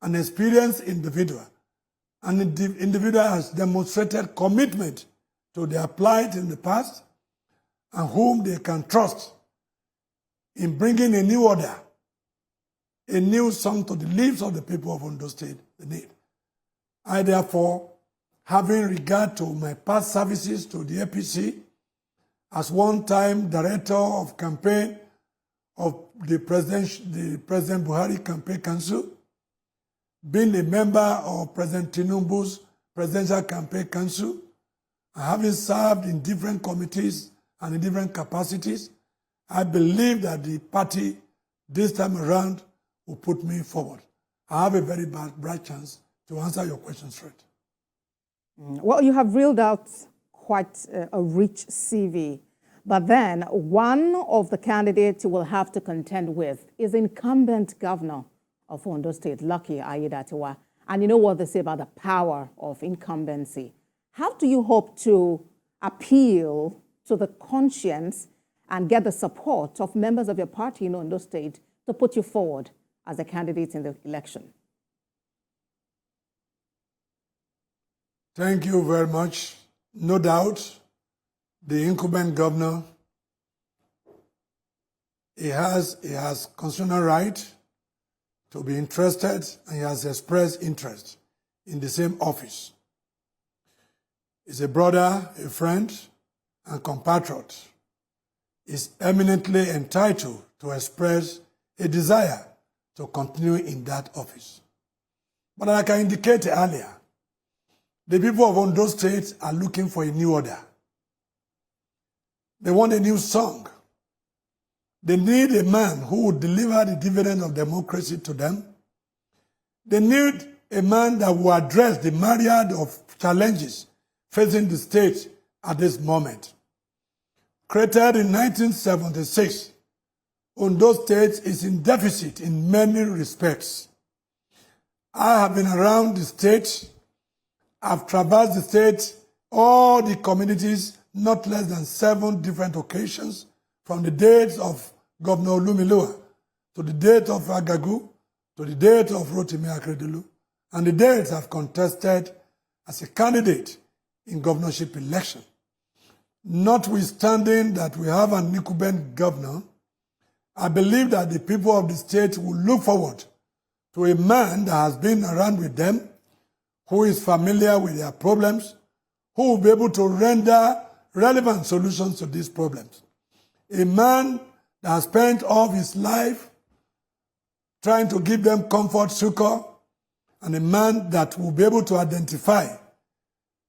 an experienced individual. An individual has demonstrated commitment to their plight in the past and whom they can trust in bringing a new order, a new song to the lips of the people of Ondo State, the need. I therefore, having regard to my past services to the APC, as one-time director of campaign of the President Buhari Campaign Council, being a member of President Tinubu's Presidential Campaign Council, and having served in different committees and in different capacities, I believe that the party this time around will put me forward. I have a very bright chance to answer your question straight. Well, you have reeled out quite a rich CV, but then one of the candidates you will have to contend with is incumbent governor of Ondo State, Lucky Aiyedatiwa. And you know what they say about the power of incumbency. How do you hope to appeal to the conscience and get the support of members of your party in Ondo State to put you forward as a candidate in the election? Thank you very much. No doubt, the incumbent governor, he has constitutional right to be interested, and he has expressed interest in the same office. He's a brother, a friend, and compatriot. Is eminently entitled to express a desire to continue in that office. But like I indicated earlier, the people of Ondo State are looking for a new order. They want a new song. They need a man who will deliver the dividend of democracy to them. They need a man that will address the myriad of challenges facing the state at this moment. Created in 1976, Ondo State is in deficit in many respects. I have been around the state. I've traversed the state, all the communities, not less than 7 different occasions, from the dates of Governor Olumilua, to the date of Agagu, to the date of Rotimi Akeredolu, and the dates I've contested as a candidate in governorship election. Notwithstanding that we have an incumbent governor, I believe that the people of the state will look forward to a man that has been around with them, who is familiar with their problems, who will be able to render relevant solutions to these problems. A man that has spent all his life trying to give them comfort, succor, and a man that will be able to identify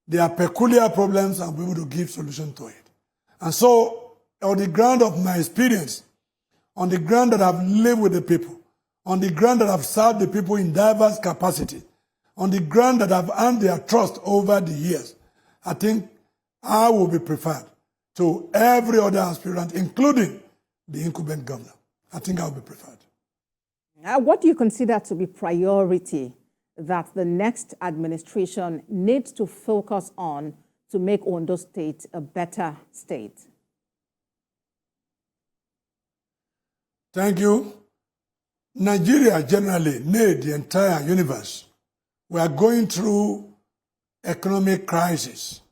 their peculiar problems and be able to give solution to it. And so, on the ground of my experience, on the ground that I've lived with the people, on the ground that I've served the people in diverse capacity, on the ground that I've earned their trust over the years, I think I will be preferred to every other aspirant, including the incumbent governor. I think I will be preferred. What do you consider to be priority that the next administration needs to focus on to make Ondo State a better state? Thank you. Nigeria generally, nay, the entire universe, we are going through economic crisis.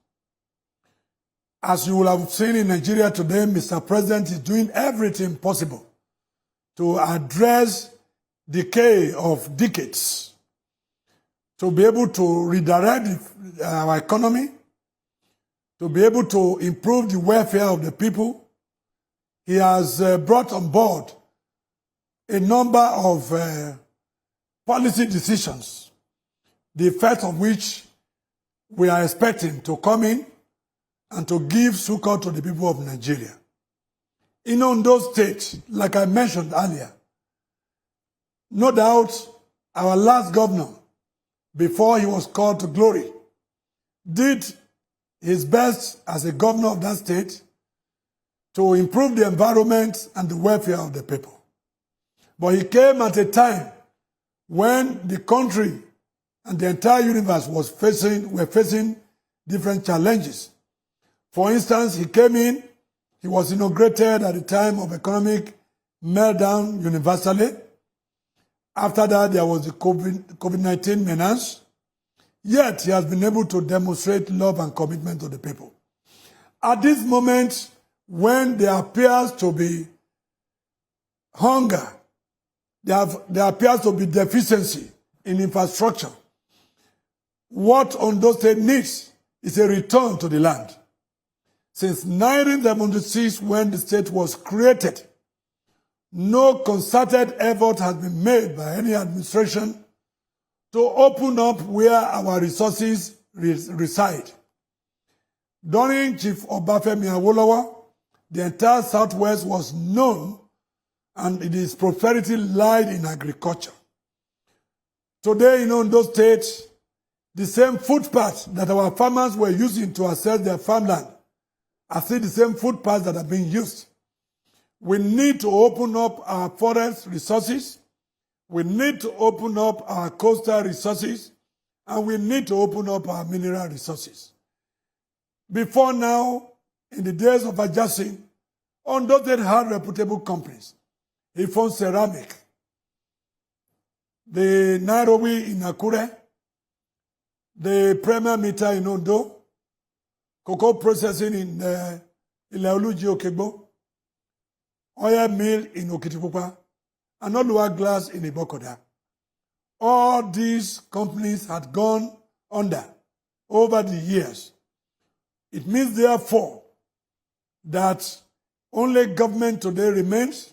As you will have seen in Nigeria today, Mr. President is doing everything possible to address decay of decades, to be able to redirect our economy, to be able to improve the welfare of the people. He has brought on board a number of policy decisions, the effect of which we are expecting to come in and to give succor to the people of Nigeria. In Ondo State, like I mentioned earlier, no doubt our last governor, before he was called to glory, did his best as a governor of that state to improve the environment and the welfare of the people. But he came at a time when the country and the entire universe were facing different challenges. For instance, he came in, he was inaugurated at the time of economic meltdown universally, After that, there was the COVID-19 menace. Yet, he has been able to demonstrate love and commitment to the people. At this moment, when there appears to be hunger, there appears to be deficiency in infrastructure, what Ondo State needs is a return to the land. Since 1976, when the state was created, no concerted effort has been made by any administration to open up where our resources reside. During Chief Obafemi Awolowo, the entire Southwest was known and its prosperity lied in agriculture. Today in Ondo State, the same footpaths that our farmers were using to access their farmland are still the same footpaths that are being used. We need to open up our forest resources, we need to open up our coastal resources, and we need to open up our mineral resources. Before now, in the days of Ajasin, Ondo State had reputable companies. Ifon Ceramic, the Nairobi in Akure, the Premier Meter in Ondo, cocoa processing in Olusola Oke, oil mill in Okitipupa, and Oluwa Glass in Ibokoda. All these companies had gone under over the years. It means, therefore, that only government today remains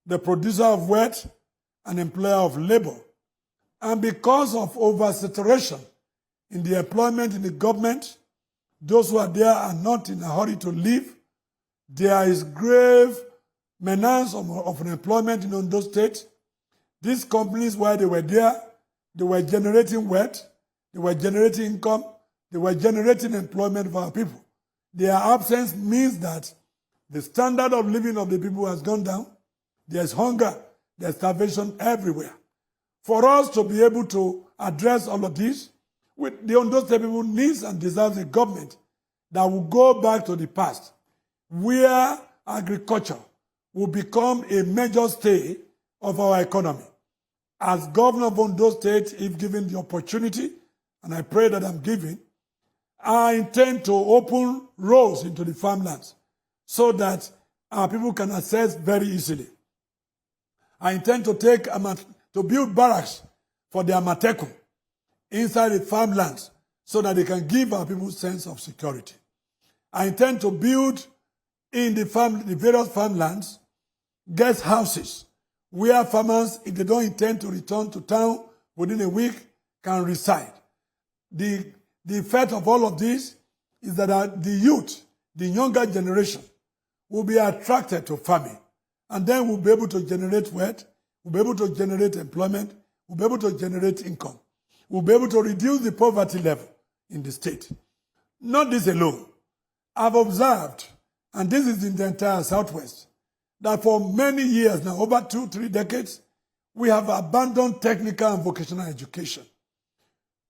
the producer of wealth and employer of labor. And because of oversaturation in the employment in the government, those who are there are not in a hurry to leave. There is grave menace of unemployment in Ondo State. These companies, while they were there, they were generating wealth, they were generating income, they were generating employment for our people. Their absence means that the standard of living of the people has gone down. There's hunger, there's starvation everywhere. For us to be able to address all of this, the Ondo State people needs and deserves a government that will go back to the past, where agriculture will become a major stay of our economy. As governor of Ondo State, if given the opportunity, and I pray that I'm given, I intend to open roads into the farmlands so that our people can access very easily. I intend to build barracks for the Amateku inside the farmlands so that they can give our people a sense of security. I intend to build in the various farmlands guest houses where farmers, if they don't intend to return to town within a week, can reside. The effect of all of this is that the youth, the younger generation, will be attracted to farming. And then we'll be able to generate wealth, we'll be able to generate employment, we'll be able to generate income. We'll be able to reduce the poverty level in the state. Not this alone. I've observed, and this is in the entire Southwest, that for many years now, over 2-3 decades, we have abandoned technical and vocational education.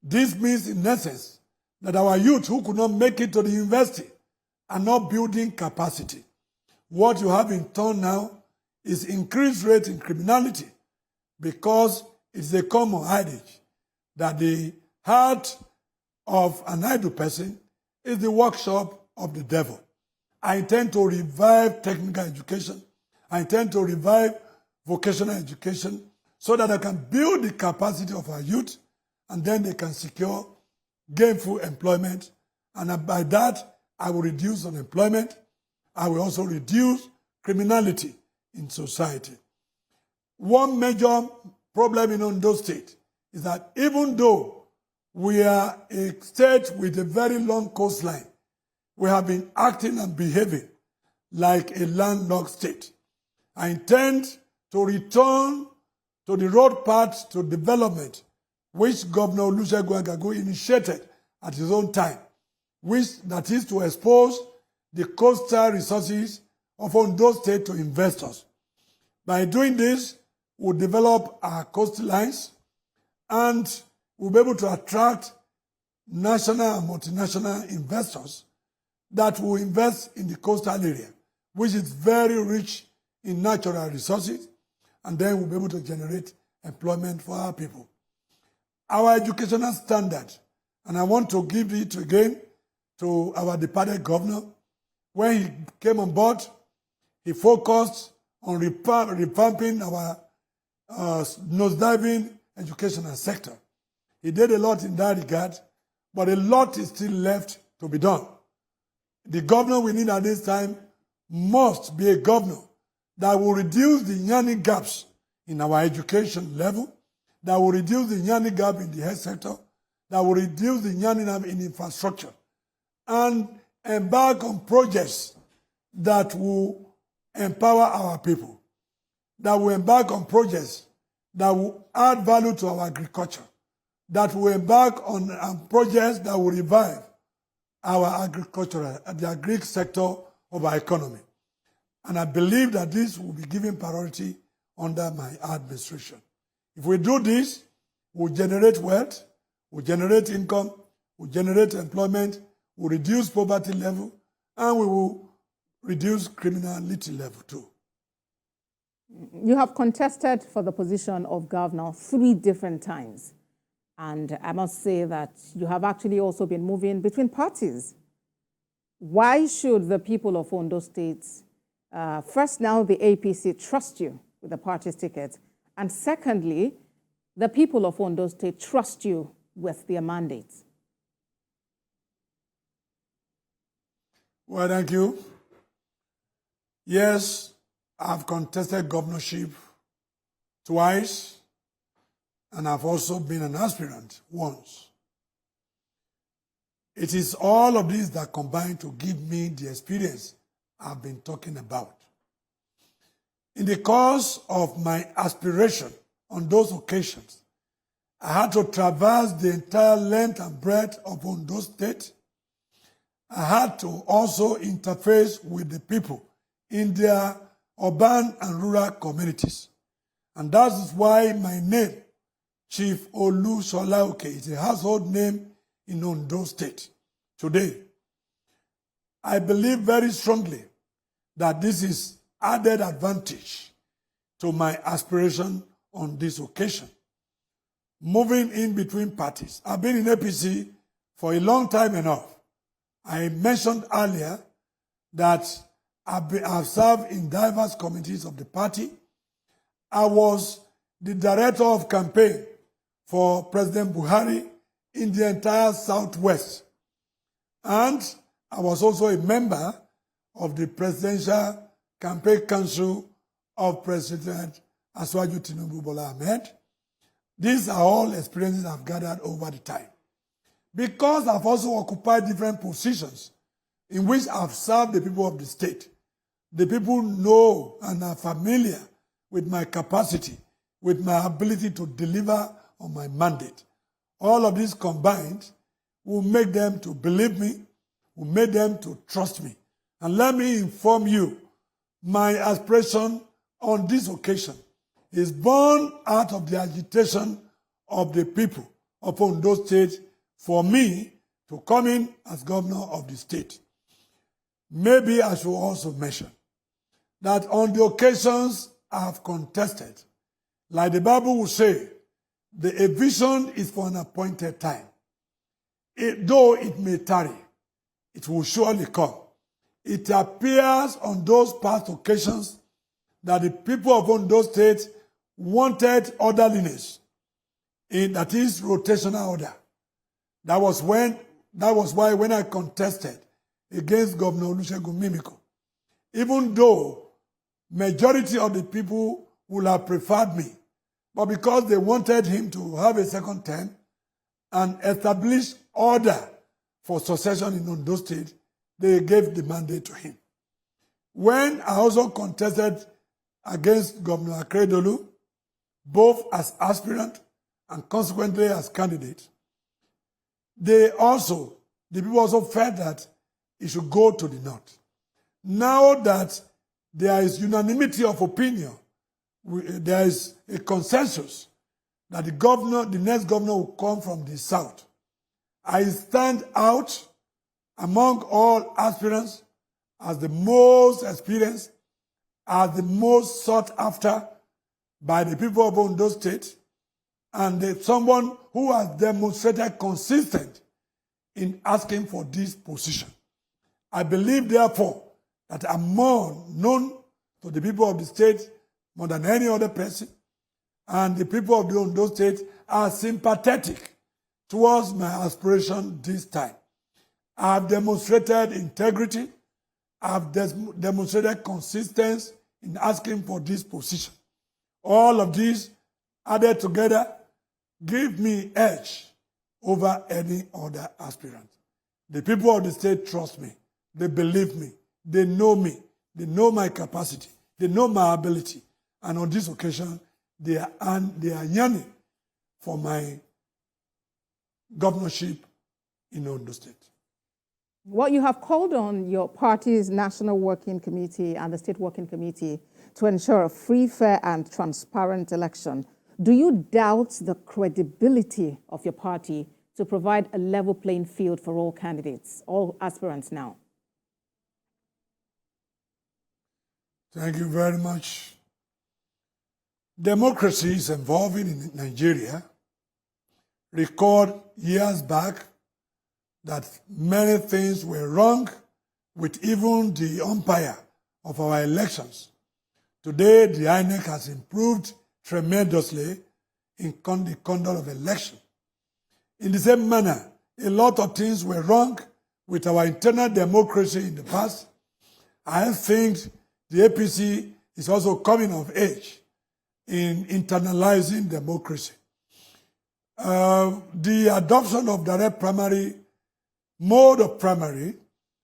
This means, in essence, that our youth who could not make it to the university are not building capacity. What you have in turn now is increased rate in criminality, because it's a common adage that the heart of an idle person is the workshop of the devil. I intend to revive technical education. I intend to revive vocational education so that I can build the capacity of our youth, and then they can secure gainful employment. And by that, I will reduce unemployment. I will also reduce criminality in society. One major problem in Ondo State is that even though we are a state with a very long coastline, we have been acting and behaving like a landlocked state. I intend to return to the road path to development, which Governor Olusegun Oke initiated at his own time, that is to expose the coastal resources of Ondo State to investors. By doing this, we'll develop our coastlines and we'll be able to attract national and multinational investors that will invest in the coastal area, which is very rich in natural resources, and then we'll be able to generate employment for our people. Our educational standard, and I want to give it again to our departed governor. When he came on board, he focused on revamping our nosediving educational sector. He did a lot in that regard, but a lot is still left to be done. The governor we need at this time must be a governor that will reduce the yearning gaps in our education level, that will reduce the yearning gap in the health sector, that will reduce the yearning gap in infrastructure, and embark on projects that will empower our people, that will embark on projects that will add value to our agriculture, that will embark on projects that will revive our agriculture, the agri sector of our economy. And I believe that this will be given priority under my administration. If we do this, we'll generate wealth, we'll generate income, we'll generate employment, we'll reduce poverty level, and we will reduce criminality level too. You have contested for the position of governor 3 different times. And I must say that you have actually also been moving between parties. Why should the people of Ondo State, first now the APC, trust you with the party's ticket? And secondly, the people of Ondo State trust you with their mandates? Well, thank you. Yes, I've contested governorship twice, and I've also been an aspirant once. It is all of these that combine to give me the experience I've been talking about. In the course of my aspiration on those occasions, I had to traverse the entire length and breadth of Ondo State. I had to also interface with the people in their urban and rural communities. And that is why my name, Chief Olusola Oke, is a household name in Ondo State today. I believe very strongly that this is added advantage to my aspiration on this occasion. Moving in between parties. I've been in APC for a long time enough. I mentioned earlier that I've served in diverse committees of the party. I was the director of campaign for President Buhari in the entire Southwest. And I was also a member of the Presidential Campaign Council of President Asiwaju Tinubu Bola Ahmed. These are all experiences I've gathered over the time. Because I've also occupied different positions in which I've served the people of the state. The people know and are familiar with my capacity, with my ability to deliver on my mandate. All of this combined will make them to believe me, will make them to trust me. And let me inform you, my aspiration on this occasion is born out of the agitation of the people of Ondo State for me to come in as governor of the state. Maybe I should also mention that on the occasions I have contested, like the Bible will say, a vision is for an appointed time. Though it may tarry, it will surely come. It appears on those past occasions that the people of Ondo State wanted orderliness, that is rotational order. That was why when I contested against Governor Olusegun Mimiko, even though majority of the people would have preferred me, but because they wanted him to have a second term and establish order for succession in Ondo State, they gave the mandate to him. When I also contested against Governor Akeredolu, both as aspirant and consequently as candidate, the people also felt that it should go to the north. Now that there is unanimity of opinion, there is a consensus that the next governor will come from the south. I stand out among all aspirants as the most experienced, as the most sought after, by the people of Ondo State, and someone who has demonstrated consistent in asking for this position. I believe, therefore, that I'm more known to the people of the state more than any other person, and the people of the Ondo State are sympathetic towards my aspiration this time. I've demonstrated integrity. I've demonstrated consistency in asking for this position. All of these added together give me edge over any other aspirant. The people of the state trust me. They believe me. They know me. They know my capacity. They know my ability. And on this occasion, they are yearning for my governorship in Ondo State. Well, you have called on your party's National Working Committee and the State Working Committee to ensure a free, fair, and transparent election. Do you doubt the credibility of your party to provide a level playing field for all candidates, all aspirants now? Thank you very much. Democracy is evolving in Nigeria. Record years back that many things were wrong with even the umpire of our elections. Today, the INEC has improved tremendously in the conduct of election. In the same manner, a lot of things were wrong with our internal democracy in the past. I think the APC is also coming of age in internalizing democracy. The adoption of direct primary mode of primary,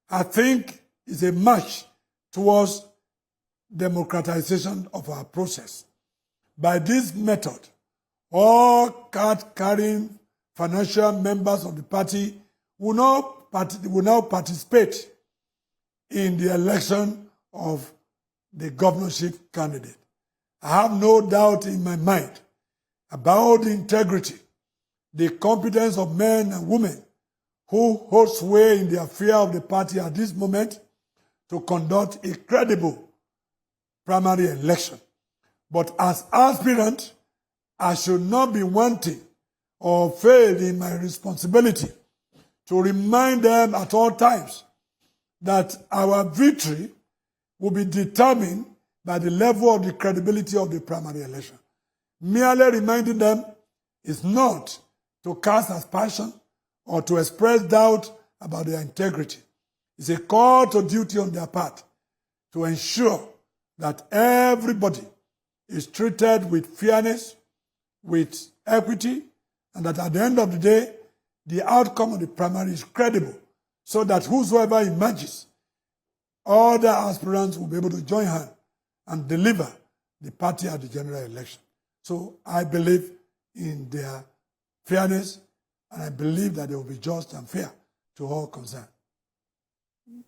I think, is a march towards democratization of our process. By this method, all card-carrying financial members of the party will now participate in the election of the governorship candidate. I have no doubt in my mind about the integrity, the competence of men and women who hold sway in the affair of the party at this moment to conduct a credible primary election. But as aspirant, I should not be wanting or fail in my responsibility to remind them at all times that our victory will be determined by the level of the credibility of the primary election. Merely reminding them is not to cast aspersion or to express doubt about their integrity. It's a call to duty on their part to ensure that everybody is treated with fairness, with equity, and that at the end of the day, the outcome of the primary is credible, so that whosoever emerges, all the aspirants will be able to join hands and deliver the party at the general election. So I believe in their fairness, and I believe that they will be just and fair to all concerned.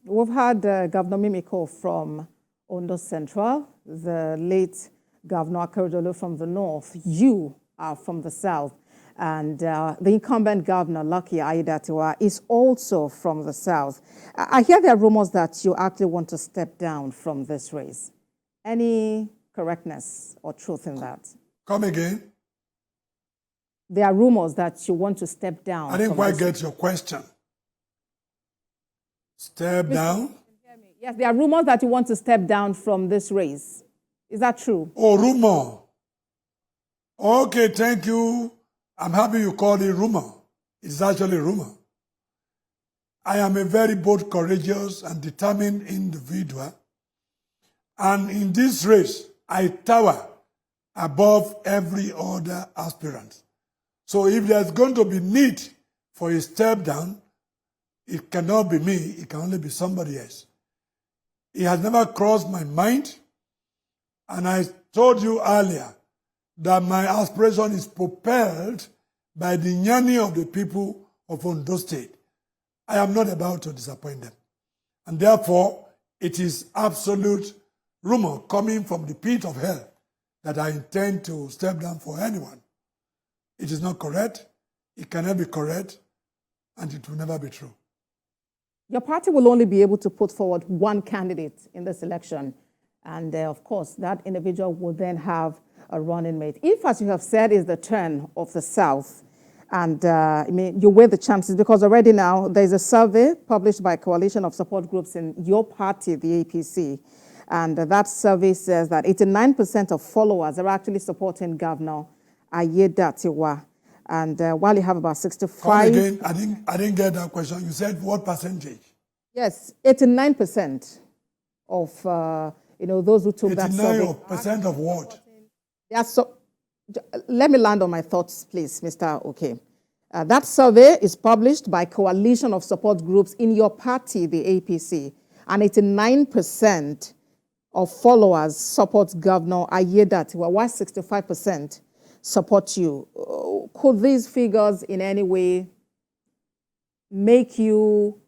We've had Governor Mimiko from Ondo Central, the late Governor Akeredolu from the north. You are from the south. And the incumbent governor, Lucky Aiyedatiwa, is also from the south. I hear there are rumors that you actually want to step down from this race. Any correctness or truth in that? Come again? There are rumors that you want to step down. I didn't quite get your question. Step down? Yes, there are rumors that you want to step down from this race. Is that true? Oh, rumor. Okay, thank you. I'm happy you called it rumor. It's actually rumor. I am a very bold, courageous, and determined individual. And in this race, I tower above every other aspirant. So if there's going to be need for a step down, it cannot be me, it can only be somebody else. It has never crossed my mind. And I told you earlier that my aspiration is propelled by the yearning of the people of Ondo State. I am not about to disappoint them. And therefore, it is absolute rumor coming from the pit of hell that I intend to step down for anyone. It is not correct, it cannot be correct, and it will never be true. Your party will only be able to put forward one candidate in this election. And of course, that individual will then have a running mate. If, as you have said, is the turn of the South, and I mean, you weigh the chances, because already now there's a survey published by a coalition of support groups in your party, the APC, and that survey says that 89% of followers are actually supporting Governor Ayedatiwa. And while you have about 65... Come again, I didn't get that question. You said what percentage? Yes, 89% of, those who took that survey. 89% of what? Yeah, so, let me land on my thoughts, please, Mr. Oke. That survey is published by a coalition of support groups in your party, the APC, and 89% of followers support Governor Ayedatiwa, while 65% support you. Could these figures in any way make you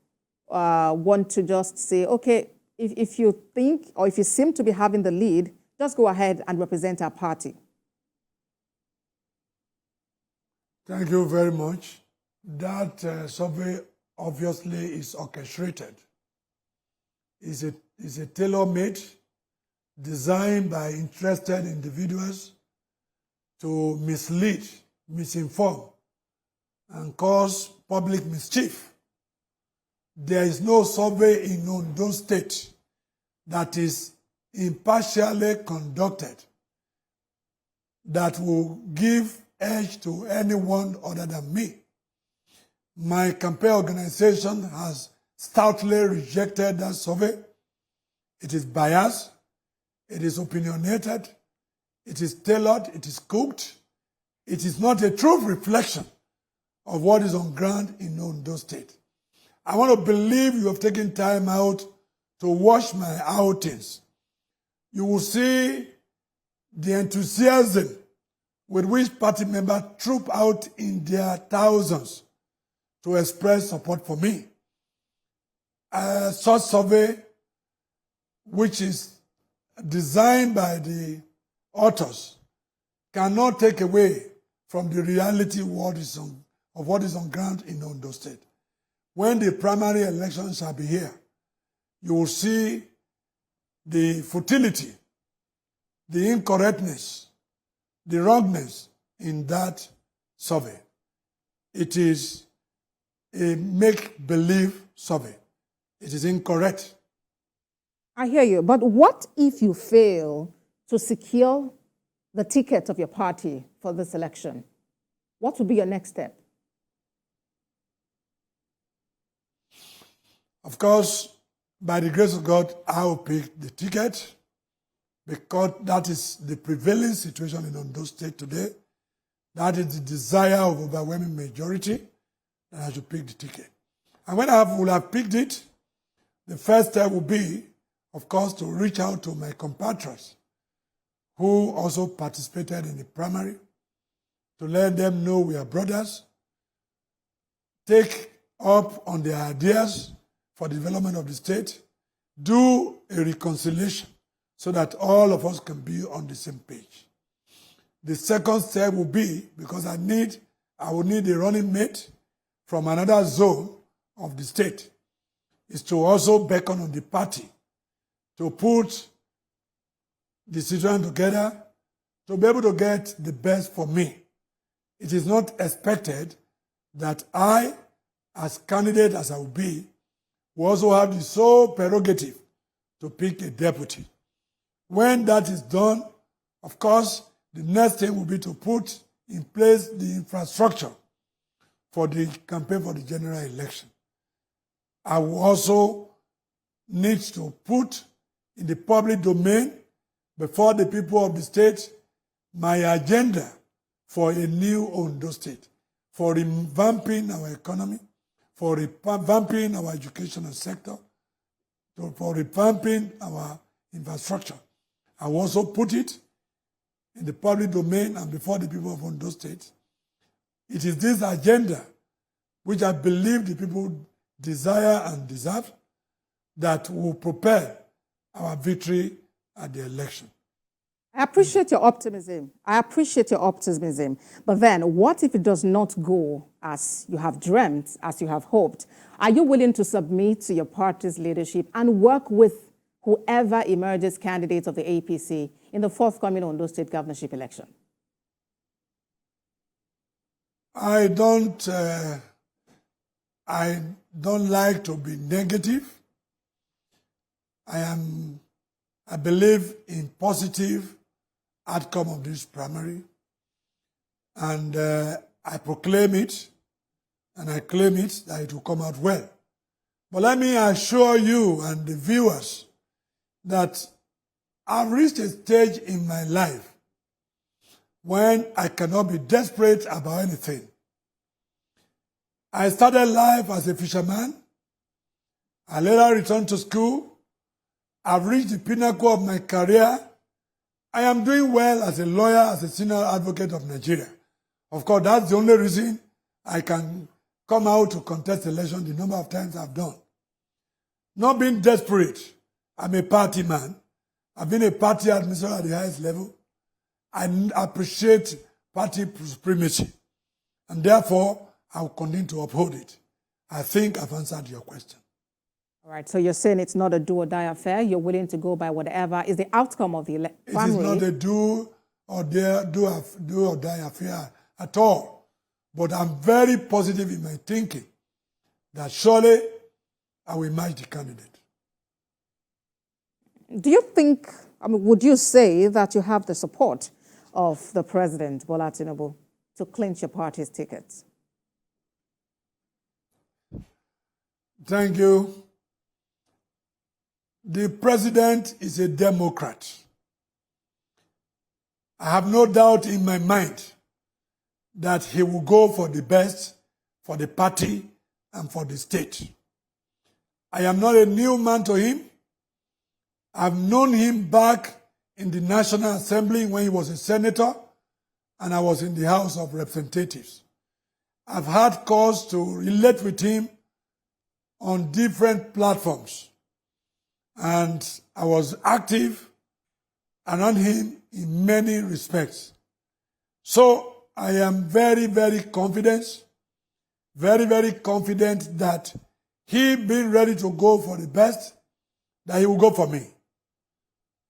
want to just say, okay, if you think or if you seem to be having the lead, just go ahead and represent our party? Thank you very much. That survey obviously is orchestrated. It's a tailor-made, designed by interested individuals to mislead, misinform, and cause public mischief. There is no survey in Ondo State that is impartially conducted that will give edge to anyone other than me. My campaign organization has stoutly rejected that survey. It is biased, it is opinionated, it is tailored, it is cooked. It is not a true reflection of what is on ground in Ondo State. I want to believe you have taken time out to watch my outings. You will see the enthusiasm with which party members troop out in their thousands to express support for me. Such survey, which is designed by the authors, cannot take away from the reality of what is on ground in Ondo State. When the primary elections shall be here, you will see the futility, the incorrectness, the wrongness in that survey. It is a make-believe survey. It is incorrect. I hear you, but what if you fail to secure the ticket of your party for this election? What will be your next step? Of course, by the grace of God, I will pick the ticket because that is the prevailing situation in Ondo State today. That is the desire of overwhelming majority that I should pick the ticket. And when I will have picked it, the first step will be, of course, to reach out to my compatriots who also participated in the primary, to let them know we are brothers, take up on their ideas for the development of the state, do a reconciliation so that all of us can be on the same page. The second step will be, because I will need a running mate from another zone of the state, is to also beckon on the party to put the situation together to be able to get the best for me. It is not expected that I, as candidate as I will be, will also have the sole prerogative to pick a deputy. When that is done, of course, the next thing will be to put in place the infrastructure for the campaign for the general election. I will also need to put in the public domain before the people of the state my agenda for a new Ondo State, for revamping our economy, for revamping our educational sector, for revamping our infrastructure. I will also put it in the public domain and before the people of Ondo State. It is this agenda which I believe the people desire and deserve that will propel our victory at the election. I appreciate your optimism. But then, what if it does not go as you have dreamt, as you have hoped? Are you willing to submit to your party's leadership and work with whoever emerges candidate of the APC in the forthcoming Ondo State governorship election? I don't like to be negative. I believe in positive outcome of this primary, and I proclaim it, and I claim it that it will come out well. But let me assure you and the viewers that I've reached a stage in my life when I cannot be desperate about anything. I started life as a fisherman. I later returned to school. I've reached the pinnacle of my career. I am doing well as a lawyer, as a senior advocate of Nigeria. Of course, that's the only reason I can come out to contest election the number of times I've done. Not being desperate. I'm a party man. I've been a party administrator at the highest level. I appreciate party supremacy. And therefore, I will continue to uphold it. I think I've answered your question. All right, so you're saying it's not a do-or-die affair. You're willing to go by whatever is the outcome of the primary. It is not a do-or-die affair at all. But I'm very positive in my thinking that surely I will match the candidate. Do you think, would you say that you have the support of the President, Bola Tinubu, to clinch your party's tickets? Thank you. The President is a Democrat. I have no doubt in my mind that he will go for the best for the party and for the state. I am not a new man to him. I've known him back in the National Assembly when he was a senator, and I was in the House of Representatives. I've had cause to relate with him on different platforms, and I was active around him in many respects. So I am very, very confident that he being ready to go for the best, that he will go for me,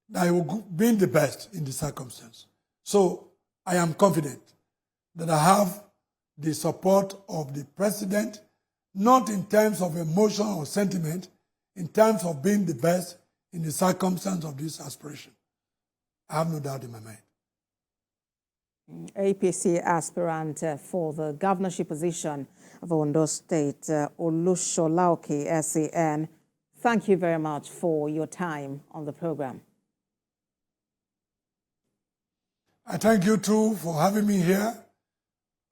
that he will be the best in the circumstance. So I am confident that I have the support of the President, not in terms of emotion or sentiment, in terms of being the best in the circumstance of this aspiration. I have no doubt in my mind. APC aspirant for the governorship position of Ondo State, Olusola Oke, SAN. Thank you very much for your time on the program. I thank you too for having me here,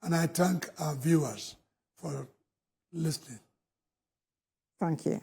and I thank our viewers for listening. Thank you.